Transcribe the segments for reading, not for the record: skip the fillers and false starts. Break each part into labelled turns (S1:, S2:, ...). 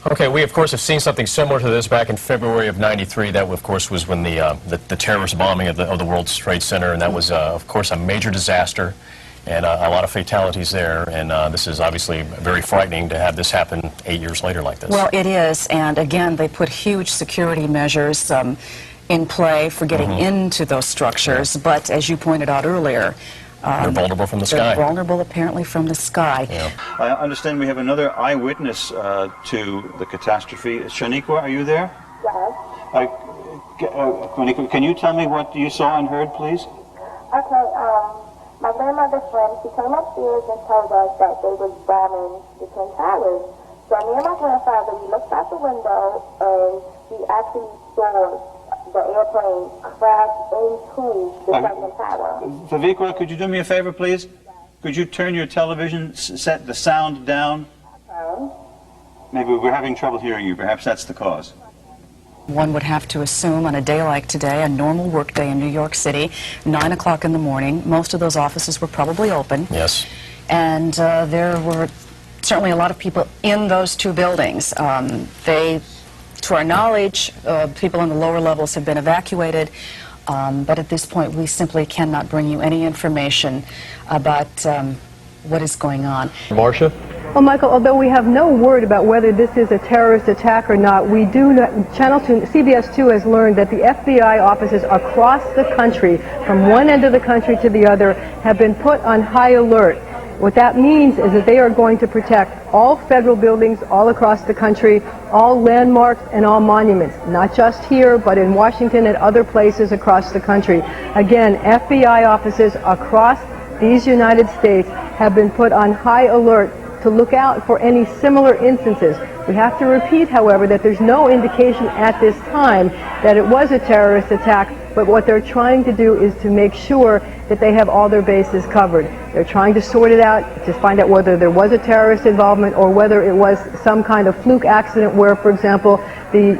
S1: Okay, we of course have seen something similar to this back in February of '93. That of course was when the terrorist bombing of the World Trade Center, and that was of course a major disaster, and a lot of fatalities there. And this is obviously very frightening to have this happen 8 years later like this.
S2: Well, it is, and again, they put huge security measures in play for getting into those structures. Yeah. But as you pointed out earlier,
S1: they're vulnerable from the sky.
S2: They're vulnerable, apparently, from the sky.
S1: Yeah.
S3: I understand we have another eyewitness to the catastrophe. Shaniqua, are you there?
S4: Yes.
S3: Can you tell me what you saw and heard, please?
S4: Okay, my grandmother's friend, she came upstairs and told us that they was bombing the Twin Towers. So me and my grandfather, we looked out the window and we actually saw the airplane crash into the second tower.
S3: Favikra, could you do me a favor, please? Could you turn your television, set the sound down?
S4: Okay.
S3: Maybe we're having trouble hearing you. Perhaps that's the cause.
S2: One would have to assume on a day like today, a normal work day in New York City, 9 o'clock in the morning, most of those offices were probably open.
S1: Yes.
S2: And there were certainly a lot of people in those two buildings. To our knowledge, people in the lower levels have been evacuated, but at this point we simply cannot bring you any information about what is going on.
S1: Marcia?
S5: Well, Michael, although we have no word about whether this is a terrorist attack or not, we do know, CBS 2 has learned that the FBI offices across the country, from one end of the country to the other, have been put on high alert. What that means is that they are going to protect all federal buildings all across the country, all landmarks and all monuments, not just here, but in Washington and other places across the country. Again, FBI offices across these United States have been put on high alert to look out for any similar instances. We have to repeat, however, that there's no indication at this time that it was a terrorist attack, but what they're trying to do is to make sure that they have all their bases covered. They're trying to sort it out, to find out whether there was a terrorist involvement or whether it was some kind of fluke accident where, for example, the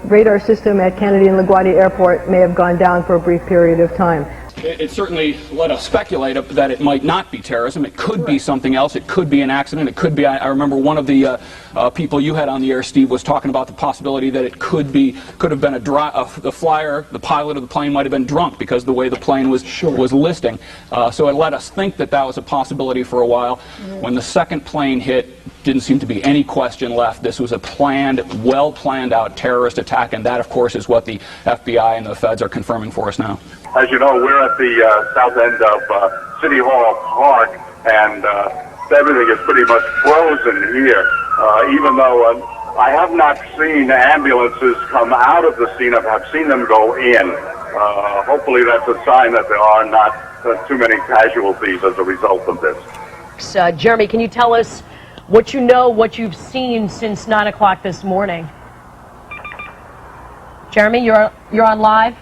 S5: radar system at Kennedy and LaGuardia Airport may have gone down for a brief period of time.
S6: It certainly let us speculate that it might not be terrorism. It could be something else. It could be an accident. It could be, I remember one of the people you had on the air, Steve, was talking about the possibility that it could have been the flyer, the pilot of the plane might have been drunk because of the way the plane was listing. So it let us think that was a possibility for a while. When the second plane hit, didn't seem to be any question left. This was a planned, well planned out terrorist attack, and that, of course, is what the FBI and the feds are confirming for us now.
S7: As you know, we're at the south end of City Hall Park, and everything is pretty much frozen here, even though I have not seen ambulances come out of the scene. I've seen them go in. Hopefully that's a sign that there are not too many casualties as a result of this.
S8: Jeremy, can you tell us what you know, what you've seen since 9 o'clock this morning? Jeremy, you're on live?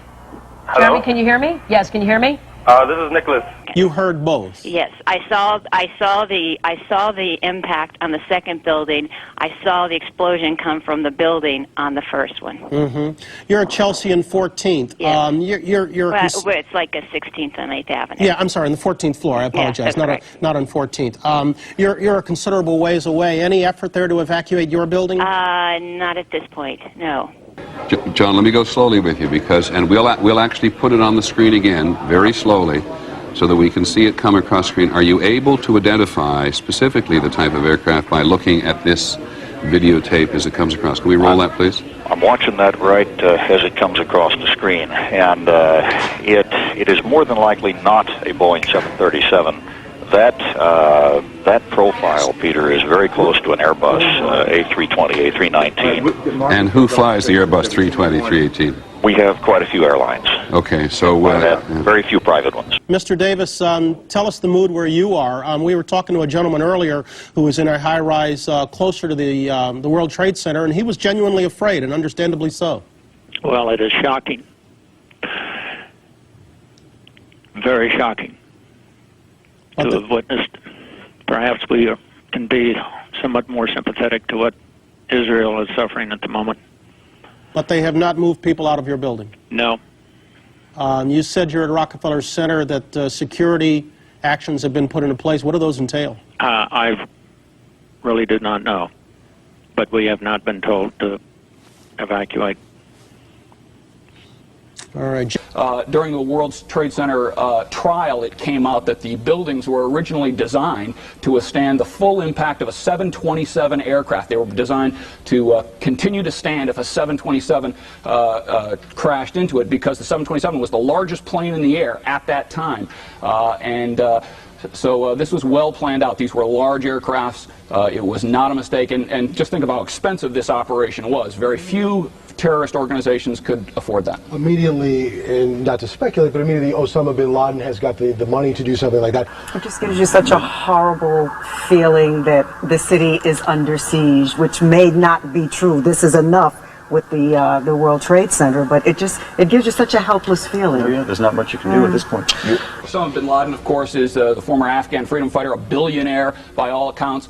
S9: Hello?
S8: Jeremy, can you hear me? Yes, can you hear me?
S9: This is Nicholas.
S10: You heard both.
S11: Yes, I saw the impact on the second building. I saw the explosion come from the building on the first one.
S10: Mm-hmm. You're at Chelsea and 14th.
S11: Yeah.
S10: Well,
S11: it's like a 16th and 8th Avenue.
S10: Yeah, I'm sorry, on the 14th floor. I apologize.
S11: Yeah,
S10: not on 14th. You're a considerable ways away. Any effort there to evacuate your building?
S11: Not at this point. No.
S12: John, let me go slowly with you and we'll actually put it on the screen again, very slowly, so that we can see it come across screen. Are you able to identify specifically the type of aircraft by looking at this videotape as it comes across? Can we roll that, please?
S13: I'm watching that right as it comes across the screen, and it is more than likely not a Boeing 737. That profile, Peter, is very close to an Airbus A320, A319.
S12: And who flies the Airbus 320, 318?
S13: We have quite a few airlines.
S12: Okay, so...
S13: very few private ones.
S10: Mr. Davis, tell us the mood where you are. We were talking to a gentleman earlier who was in a high-rise closer to the World Trade Center, and he was genuinely afraid, and understandably so.
S14: Well, it is shocking. Very shocking to have witnessed. Perhaps we can be somewhat more sympathetic to what Israel is suffering at the moment.
S10: But they have not moved people out of your building?
S14: No.
S10: You said you're at Rockefeller Center, that security actions have been put into place. What do those entail?
S14: I really did not know. but we have not been told to evacuate.
S10: All right.
S6: During the World Trade Center trial, it came out that the buildings were originally designed to withstand the full impact of a 727 aircraft. They were designed to continue to stand if a 727 crashed into it, because the 727 was the largest plane in the air at that time. So this was well planned out. These were large aircrafts. It was not a mistake. And just think of how expensive this operation was. Very few terrorist organizations could afford that.
S9: Immediately, and not to speculate, but immediately Osama bin Laden has got the money to do something like that.
S15: It just gives you such a horrible feeling that the city is under siege, which may not be true. This is enough with the World Trade Center, but it gives you such a helpless feeling.
S3: Oh, yeah, there's not much you can do at this point.
S6: Osama bin Laden, of course, is the former Afghan freedom fighter, a billionaire by all accounts,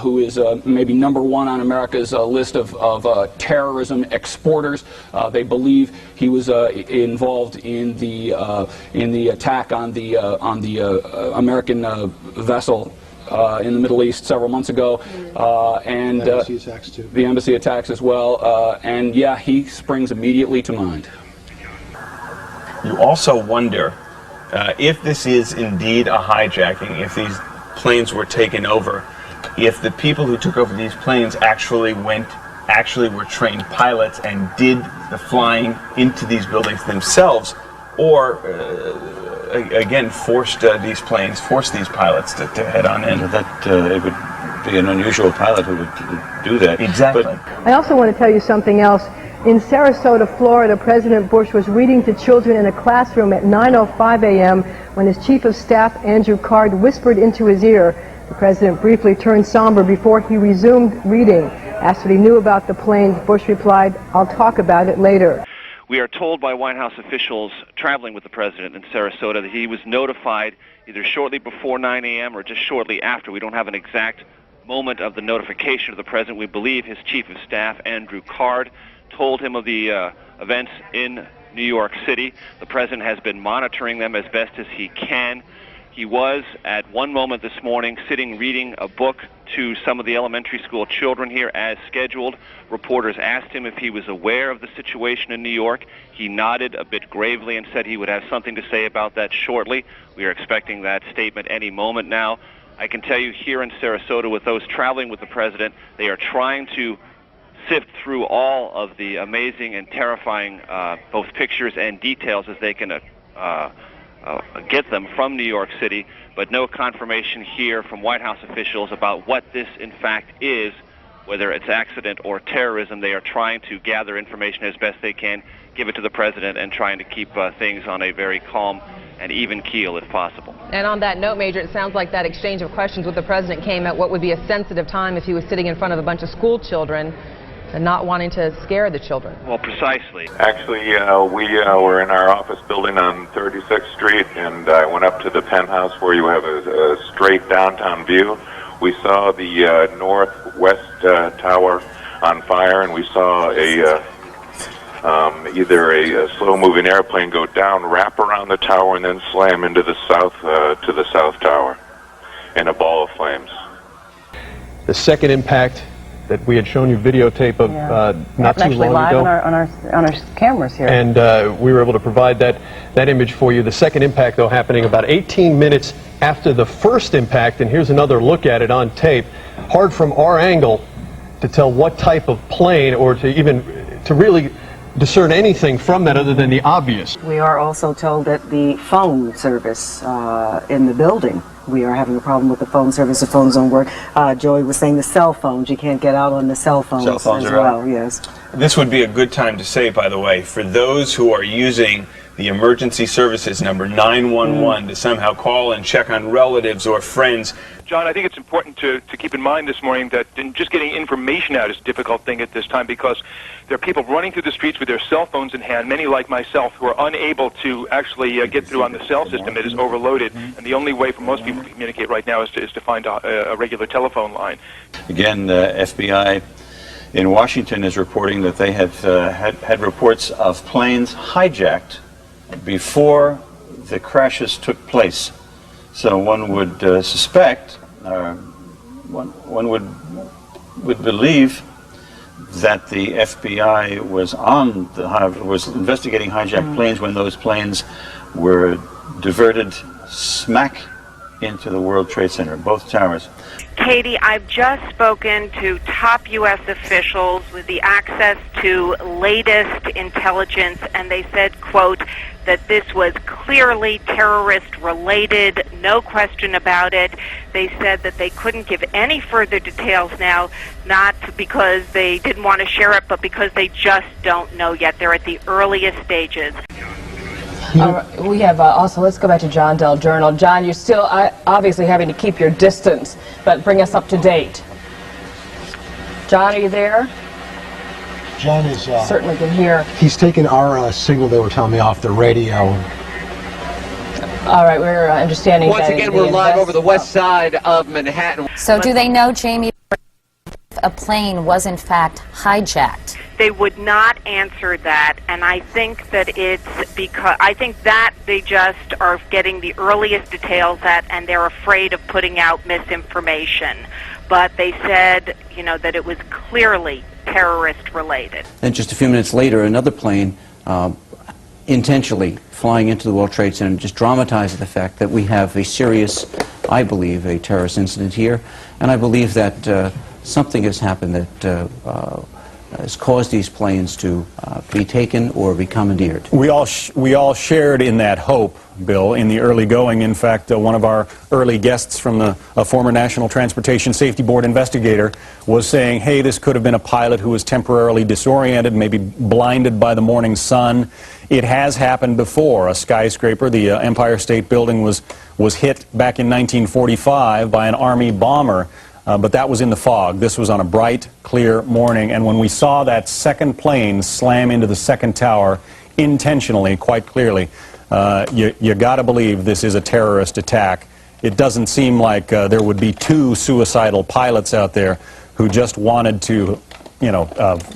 S6: who is maybe #1 on America's list of terrorism exporters. They believe he was involved in the attack on the American vessel in the Middle East several months ago, and
S9: embassy attacks too.
S6: The embassy attacks as well, and yeah, he springs immediately to mind.
S16: You also wonder if this is indeed a hijacking, if these planes were taken over, if the people who took over these planes actually were trained pilots and did the flying into these buildings themselves, or again forced these pilots to head on in.
S3: That it would be an unusual pilot who would do that.
S16: Exactly.
S3: But
S5: I also want to tell you something else. In Sarasota, Florida, President Bush was reading to children in a classroom at 9:05 a.m. when his chief of staff, Andrew Card, whispered into his ear. The president briefly turned somber before he resumed reading. Asked what he knew about the planes, Bush replied, "I'll talk about it later."
S17: We are told by White House officials traveling with the president in Sarasota that he was notified either shortly before 9 a.m. or just shortly after. We don't have an exact moment of the notification of the president. We believe his chief of staff, Andrew Card, told him of the events in New York City. The president has been monitoring them as best as he can. He was, at one moment this morning, sitting reading a book to some of the elementary school children here as scheduled. Reporters asked him if he was aware of the situation in New York. He nodded a bit gravely and said he would have something to say about that shortly. We are expecting that statement any moment now. I can tell you here in Sarasota, with those traveling with the president, they are trying to sift through all of the amazing and terrifying both pictures and details as they can get them from New York City, but no confirmation here from White House officials about what this in fact is, whether it's accident or terrorism. They are trying to gather information as best they can, give it to the president, and trying to keep things on a very calm and even keel if possible.
S18: And on that note, Major, it sounds like that exchange of questions with the president came at what would be a sensitive time if he was sitting in front of a bunch of school children and not wanting to scare the children.
S17: Well, precisely.
S19: Actually, we were in our office building on 36th Street, and I went up to the penthouse where you have a straight downtown view. We saw the northwest tower on fire, and we saw either a slow-moving airplane go down, wrap around the tower, and then slam into the south tower in a ball of flames.
S20: The second impact that we had shown you videotape of not too long
S2: live
S20: ago.
S2: on our cameras here.
S20: And we were able to provide that image for you. The second impact, though, happening about 18 minutes after the first impact, and here's another look at it on tape. Hard from our angle to tell what type of plane, or to really discern anything from that other than the obvious.
S15: We are also told that the phone service in the building, we are having a problem with the phone service. The phones don't work. Joey was saying the cell phones, you can't get out on the cell phones,
S16: Cell phones
S15: as
S16: are
S15: well.
S16: out.
S15: Yes.
S16: This would be a good time to say, by the way, for those who are using the emergency services number 911 to somehow call and check on relatives or friends.
S21: John, I think it's important to keep in mind this morning that just getting information out is a difficult thing at this time, because there are people running through the streets with their cell phones in hand, many like myself, who are unable to actually get through on the cell system. It is overloaded, and the only way for most people to communicate right now is to find a regular telephone line.
S3: Again, the FBI in Washington is reporting that they have had reports of planes hijacked before the crashes took place. So one would suspect, one would believe that the FBI was investigating hijacked planes when those planes were diverted smack into the World Trade Center, both towers.
S4: Katie, I've just spoken to top U.S. officials with the access to latest intelligence, and they said, quote, that this was clearly terrorist-related, no question about it. They said that they couldn't give any further details now, not because they didn't want to share it, but because they just don't know yet. They're at the earliest stages.
S18: We have also, let's go back to John Del Journal. John, you're still obviously having to keep your distance, but bring us up to date. John, are you there?
S9: John is...
S18: certainly can hear.
S9: He's taken our signal they were telling me off the radio.
S18: All right, we're understanding
S22: Once
S18: that
S22: again, we're live over the west side of Manhattan.
S23: So do they know, Jamie, if a plane was in fact hijacked?
S4: They would not answer that, and I think that it's because I think that they just are getting the earliest details and they're afraid of putting out misinformation. But they said, you know, that it was clearly terrorist related.
S24: Then just a few minutes later, another plane intentionally flying into the World Trade Center just dramatized the fact that we have a serious, I believe, a terrorist incident here, and I believe that something has happened that has caused these planes to be taken or be commandeered.
S25: We all shared in that hope, Bill, in the early going. In fact, one of our early guests from the former National Transportation Safety Board investigator was saying, hey, this could have been a pilot who was temporarily disoriented, maybe blinded by the morning sun. It has happened before. A skyscraper, the Empire State Building, was hit back in 1945 by an Army bomber. But that was in the fog. This was on a bright, clear morning, and when we saw that second plane slam into the second tower intentionally, quite clearly, you got to believe this is a terrorist attack. It doesn't seem like there would be two suicidal pilots out there who just wanted to, you know,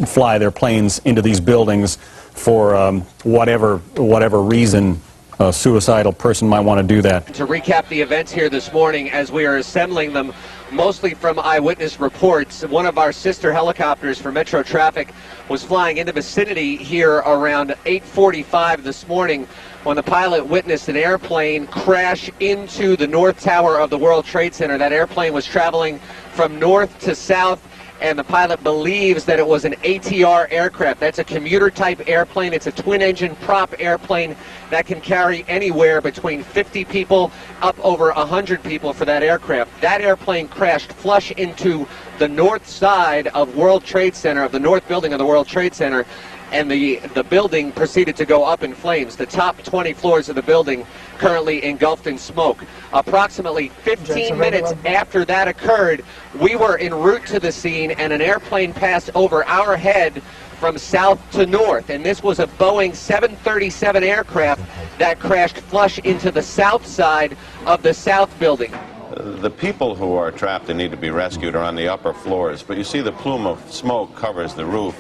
S25: fly their planes into these buildings for whatever reason. A suicidal person might want to do that.
S22: To recap the events here this morning as we are assembling them, mostly from eyewitness reports, one of our sister helicopters for Metro Traffic was flying in the vicinity here around 8:45 this morning when the pilot witnessed an airplane crash into the north tower of the World Trade Center. That airplane was traveling from north to south, and the pilot believes that it was an ATR aircraft. That's a commuter-type airplane. It's a twin-engine prop airplane that can carry anywhere between 50 people up over 100 people for that aircraft. That airplane crashed flush into the north side of World Trade Center, of the north building of the World Trade Center, and the building proceeded to go up in flames. The top 20 floors of the building currently engulfed in smoke. Approximately 15 minutes after that occurred, we were en route to the scene, and an airplane passed over our head from south to north, and this was a Boeing 737 aircraft that crashed flush into the south side of the south building.
S26: The people who are trapped and need to be rescued are on the upper floors, but you see the plume of smoke covers the roof.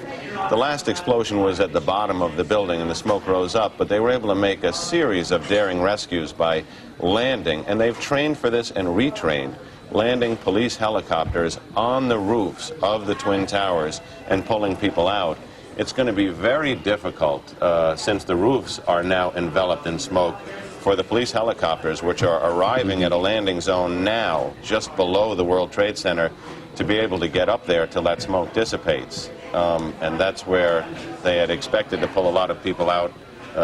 S26: The last explosion was at the bottom of the building and the smoke rose up, but they were able to make a series of daring rescues by landing, and they've trained for this and retrained, landing police helicopters on the roofs of the Twin Towers and pulling people out. It's going to be very difficult, since the roofs are now enveloped in smoke, for the police helicopters, which are arriving at a landing zone now, just below the World Trade Center, to be able to get up there till that smoke dissipates. And that's where they had expected to pull a lot of people out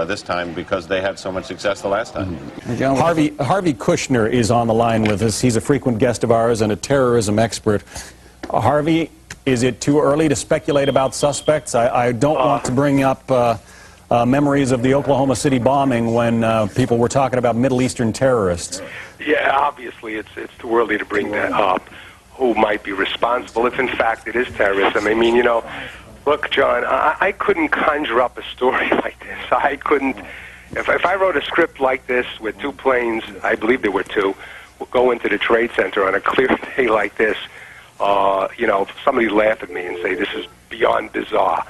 S26: this time because they had so much success the last time.
S25: Harvey Kushner is on the line with us. He's a frequent guest of ours and a terrorism expert. Harvey, is it too early to speculate about suspects? I don't want to bring up memories of the Oklahoma City bombing when people were talking about Middle Eastern terrorists.
S21: Yeah, obviously it's too early to bring that up. Who might be responsible if in fact it is terrorism? I mean, you know, look, John, I couldn't conjure up a story like this. I couldn't, if I wrote a script like this with two planes, I believe there were two, go into the Trade Center on a clear day like this, you know, somebody laugh at me and say this is beyond bizarre.